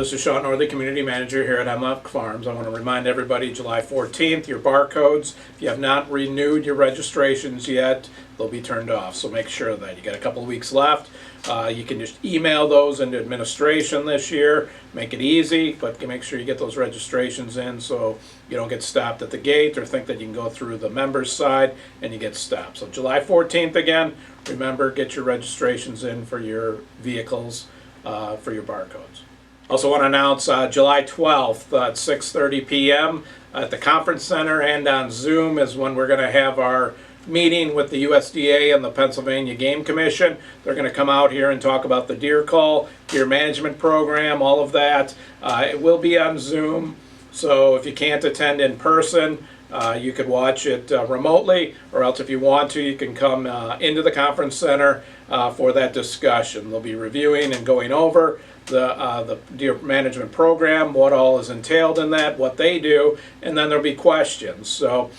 This is Shaun Nordlie, Community Manager here at Hemlock Farms. I want to remind everybody, July 14th, your barcodes, if you have not renewed your registrations yet, they'll be turned off. So make sure that you got a couple of weeks left. You can just email those into administration this year. Make it easy, but make sure you get those registrations in so you don't get stopped at the gate or think that you can go through the members side and you get stopped. So July 14th again, remember, get your registrations in for your vehicles, for your barcodes. Also want to announce July 12th at 6:30 p.m. at the conference center and on Zoom is when we're going to have our meeting with the USDA and the Pennsylvania Game Commission. They're going to come out here and talk about the deer cull, deer management program, all of that. It will be on Zoom, so if you can't attend in person, you could watch it remotely, or else if you want to, you can come into the conference center for that discussion. They'll be reviewing and going over the deer management program, what all is entailed in that, what they do, and then there'll be questions. So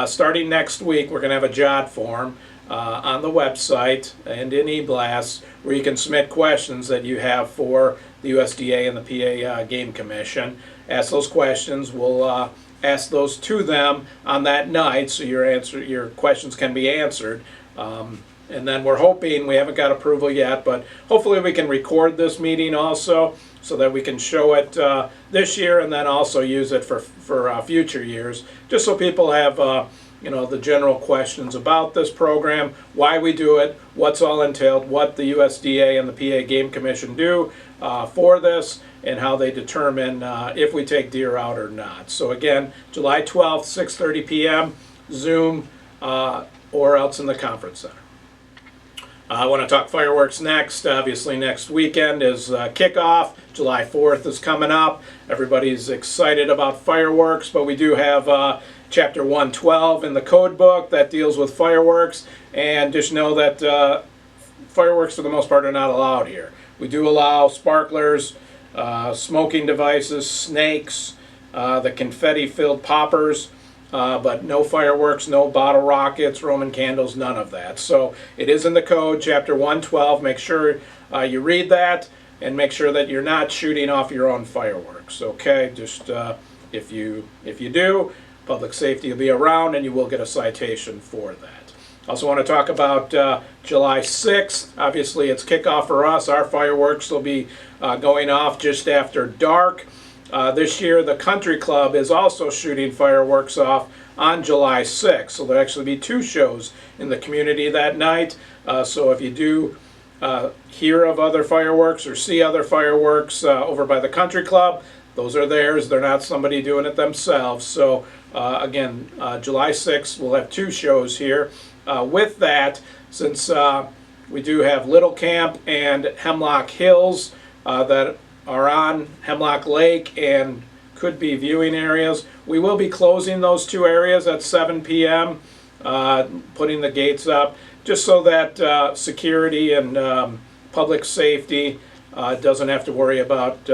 starting next week, we're going to have a JOT form on the website and in eBlasts where you can submit questions that you have for the USDA and the PA Game Commission. Ask those questions. We'll ask those to them on that night so your questions can be answered. And then we're hoping, we haven't got approval yet, but hopefully we can record this meeting also so that we can show it this year and then also use it for future years, just so people have the general questions about this program, why we do it, what's all entailed, what the USDA and the PA Game Commission do for this, and how they determine if we take deer out or not. So again, July 12th, 6:30 p.m., Zoom, or else in the conference center. I want to talk fireworks next. Obviously next weekend is kickoff. July 4th is coming up. Everybody's excited about fireworks, but we do have Chapter 112 in the code book that deals with fireworks, and just know that fireworks for the most part are not allowed here. We do allow sparklers, smoking devices, snakes, the confetti-filled poppers, but no fireworks, no bottle rockets, Roman candles, none of that. So it is in the code, Chapter 112. Make sure you read that and make sure that you're not shooting off your own fireworks. Okay, just if you do, public safety will be around and you will get a citation for that. Also want to talk about July 6th. Obviously it's kickoff for us. Our fireworks will be going off just after dark. This year the Country Club is also shooting fireworks off on July 6th. So there'll actually be two shows in the community that night. So if you do hear of other fireworks or see other fireworks over by the Country Club, those are theirs. They're not somebody doing it themselves. So again, July 6th we'll have two shows here. With that, since we do have Little Camp and Hemlock Hills that are on Hemlock Lake and could be viewing areas, we will be closing those two areas at 7 p.m., putting the gates up, just so that security and public safety doesn't have to worry about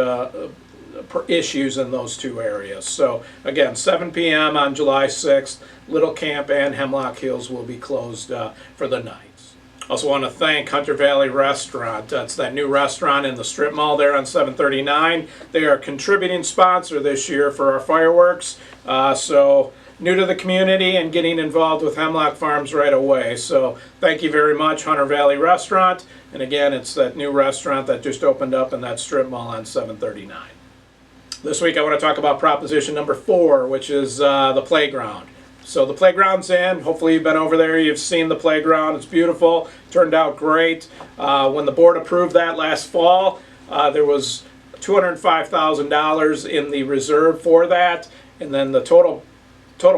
issues in those two areas. So again, 7 p.m. on July 6th, Little Camp and Hemlock Hills will be closed for the night. Also want to thank Hunter Valley Restaurant. That's that new restaurant in the strip mall there on 739. They are a contributing sponsor this year for our fireworks. So new to the community and getting involved with Hemlock Farms right away. So thank you very much, Hunter Valley Restaurant. And again, it's that new restaurant that just opened up in that strip mall on 739. This week I want to talk about proposition number 4, which is the playground. So the playground's in. Hopefully you've been over there, you've seen the playground. It's beautiful, turned out great. When the board approved that last fall, there was $205,000 in the reserve for that, and then the total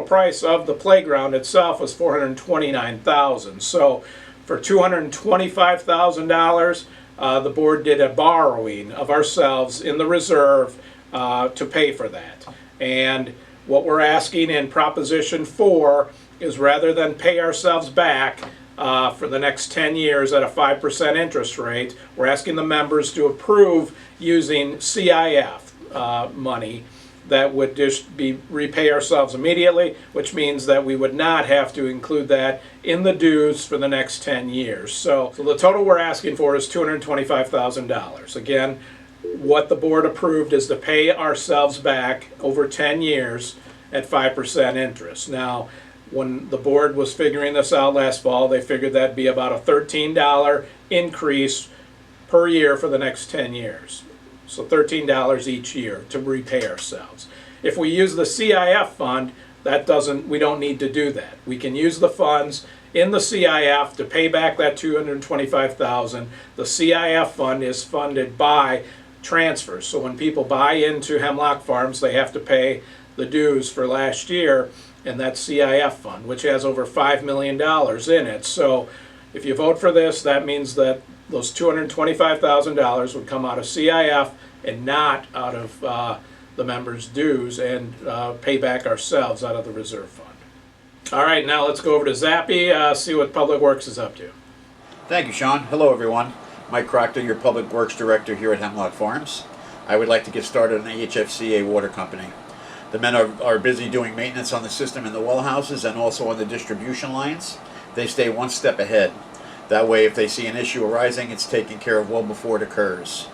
price of the playground itself was $429,000. So for $225,000, the board did a borrowing of ourselves in the reserve to pay for that. And what we're asking in Proposition 4 is, rather than pay ourselves back for the next 10 years at a 5% interest rate, we're asking the members to approve using CIF money that would just repay ourselves immediately, which means that we would not have to include that in the dues for the next 10 years. So the total we're asking for is $225,000. Again, what the board approved is to pay ourselves back over 10 years at 5% interest. Now, when the board was figuring this out last fall, they figured that'd be about a $13 increase per year for the next 10 years. So $13 each year to repay ourselves. If we use the CIF fund, we don't need to do that. We can use the funds in the CIF to pay back that $225,000. The CIF fund is funded by transfers. So when people buy into Hemlock Farms, they have to pay the dues for last year, and that CIF fund, which has over $5 million in it. So if you vote for this, that means that those $225,000 would come out of CIF and not out of the members' dues, and pay back ourselves out of the reserve fund. All right, now let's go over to Zappy, see what Public Works is up to. Thank you, Shaun. Hello, everyone. Mike Proctor, your Public Works Director here at Hemlock Farms. I would like to get started on the HFCA Water Company. The men are busy doing maintenance on the system in the well houses and also on the distribution lines. They stay one step ahead. That way, if they see an issue arising, it's taken care of well before it occurs.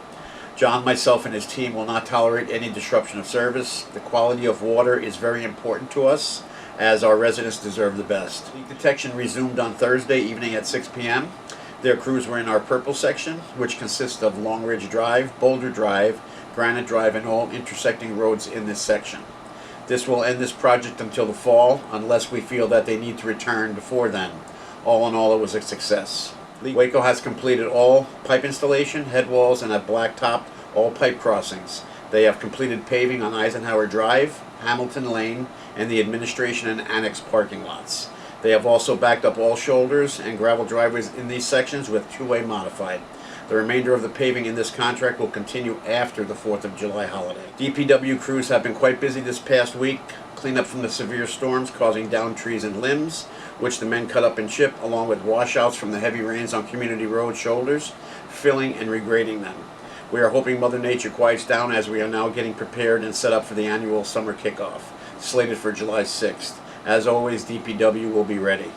John, myself, and his team will not tolerate any disruption of service. The quality of water is very important to us, as our residents deserve the best. Leak detection resumed on Thursday evening at 6 p.m. Their crews were in our purple section, which consists of Long Ridge Drive, Boulder Drive, Granite Drive, and all intersecting roads in this section. This will end this project until the fall, unless we feel that they need to return before then. All in all, it was a success. Waco has completed all pipe installation, head walls, and have blacktopped all pipe crossings. They have completed paving on Eisenhower Drive, Hamilton Lane, and the administration and annex parking lots. They have also backed up all shoulders and gravel driveways in these sections with two-way modified. The remainder of the paving in this contract will continue after the 4th of July holiday. DPW crews have been quite busy this past week, cleanup from the severe storms causing downed trees and limbs, which the men cut up and chip, along with washouts from the heavy rains on community road shoulders, filling and regrading them. We are hoping Mother Nature quiets down as we are now getting prepared and set up for the annual summer kickoff, slated for July 6th. As always, DPW will be ready.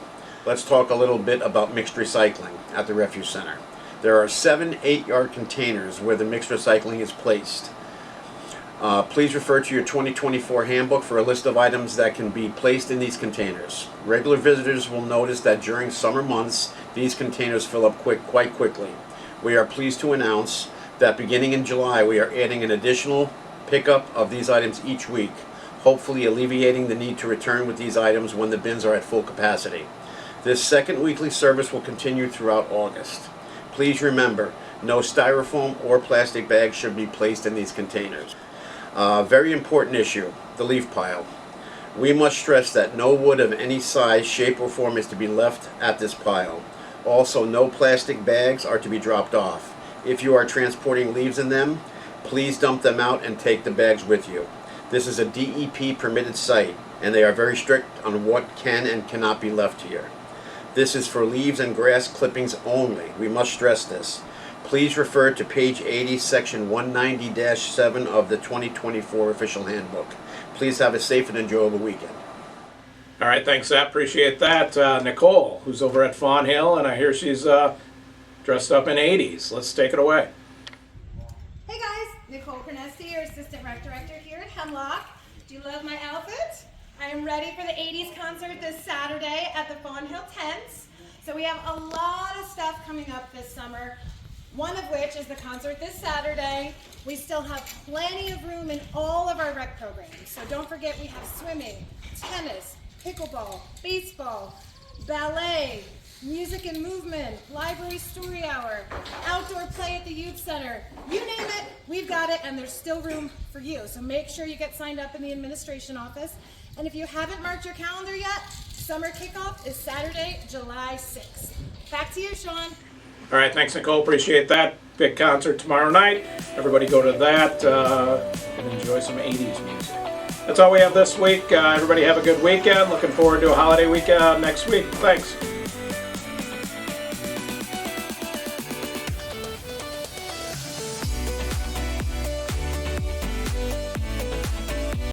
Let's talk a little bit about mixed recycling at the Refuge Center. There are 7 8-yard containers where the mixed recycling is placed. Please refer to your 2024 handbook for a list of items that can be placed in these containers. Regular visitors will notice that during summer months, these containers fill up quite quickly. We are pleased to announce that beginning in July, we are adding an additional pickup of these items each week, hopefully alleviating the need to return with these items when the bins are at full capacity. This second weekly service will continue throughout August. Please remember, no styrofoam or plastic bags should be placed in these containers. Very important issue, the leaf pile. We must stress that no wood of any size, shape, or form is to be left at this pile. Also, no plastic bags are to be dropped off. If you are transporting leaves in them, please dump them out and take the bags with you. This is a DEP permitted site, and they are very strict on what can and cannot be left here. This is for leaves and grass clippings only. We must stress this. Please refer to page 80, section 190-7 of the 2024 official handbook. Please have a safe and enjoyable weekend. All right, thanks, Zap. Appreciate that. Nicole, who's over at Fawn Hill, and I hear she's dressed up in 80s. Let's take it away. Hey guys, Nicole Pernesti, your Assistant Rec Director here at Hemlock. Do you love my outfit? I am ready for the 80s concert this Saturday at the Fawn Hill Tents. So we have a lot of stuff coming up this summer, one of which is the concert this Saturday. We still have plenty of room in all of our rec programs. So don't forget we have swimming, tennis, pickleball, baseball, ballet, music and movement, library story hour, outdoor play at the youth center. You name it, we've got it, and there's still room for you. So make sure you get signed up in the administration office. And if you haven't marked your calendar yet, summer kickoff is Saturday, July 6th. Back to you, Shaun. All right, thanks, Nicole. Appreciate that. Big concert tomorrow night. Everybody go to that and enjoy some 80s music. That's all we have this week. Everybody have a good weekend. Looking forward to a holiday weekend next week. Thanks.